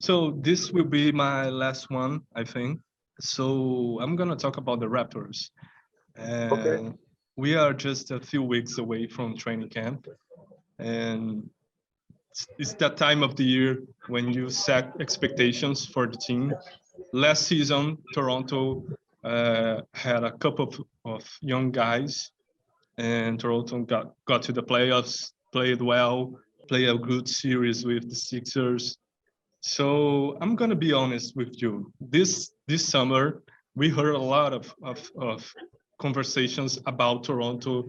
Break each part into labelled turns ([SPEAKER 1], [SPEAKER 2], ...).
[SPEAKER 1] So this will be my last one, I think. So I'm gonna talk about the Raptors.
[SPEAKER 2] Okay.
[SPEAKER 1] We are just a few weeks away from training camp, and it's that time of the year when you set expectations for the team. Last season, Toronto had a couple of young guys, and Toronto got to the playoffs, played well, played a good series with the Sixers. So I'm gonna be honest with you. This summer, we heard a lot of conversations about Toronto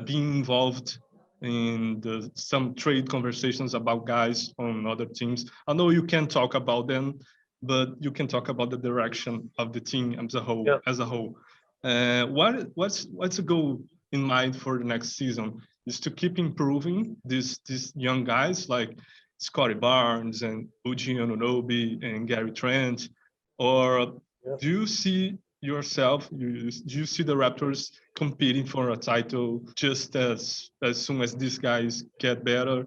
[SPEAKER 1] being involved in some trade conversations about guys on other teams. I know you can talk about them, but you can talk about the direction of the team as a whole.
[SPEAKER 2] Yeah.
[SPEAKER 1] As a whole, what's the goal in mind for the next season? Is to keep improving these young guys like Scotty Barnes and Uji Anunoby and Gary Trent, or do you see yourself? Do you see the Raptors competing for a title just as soon as these guys get better?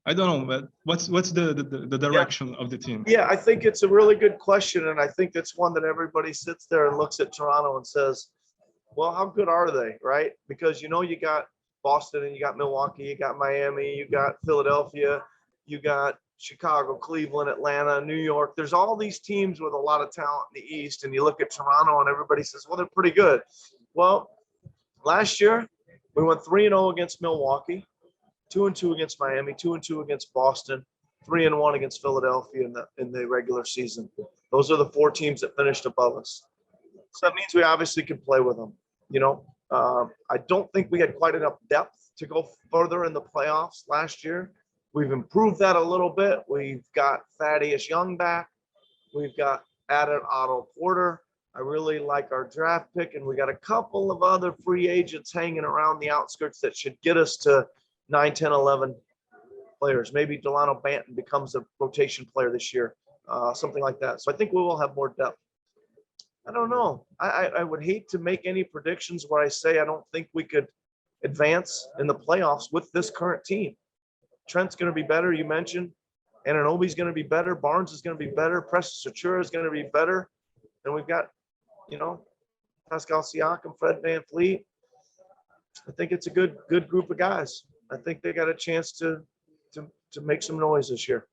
[SPEAKER 1] I don't know, but what's the direction of the team?
[SPEAKER 2] Yeah, I think it's a really good question, and I think it's one that everybody sits there and looks at Toronto and says, well, how good are they, right? Because you got Boston and you got Milwaukee, you got Miami, you got Philadelphia, you got Chicago, Cleveland, Atlanta, New York. There's all these teams with a lot of talent in the East, and you look at Toronto and everybody says, well, they're pretty good. Well, last year we went 3-0 against Milwaukee, 2-2 against Miami, 2-2 against Boston, 3-1 against Philadelphia in the regular season. Those are the 4 teams that finished above us. So that means we obviously can play with them. I don't think we had quite enough depth to go further in the playoffs last year. We've improved that a little bit. We've got Thaddeus Young back. We've got added Otto Porter. I really like our draft pick, and we got a couple of other free agents hanging around the outskirts that should get us to 9, 10, 11 players. Maybe Delano Banton becomes a rotation player this year, something like that. So I think we will have more depth. I don't know. I would hate to make any predictions where I say I don't think we could advance in the playoffs with this current team. Trent's going to be better, you mentioned. Anunoby's going to be better. Barnes is going to be better. Preston Satura is going to be better. And we've got, Pascal Siakam, Fred VanVleet. I think it's a good group of guys. I think they got a chance to make some noise this year.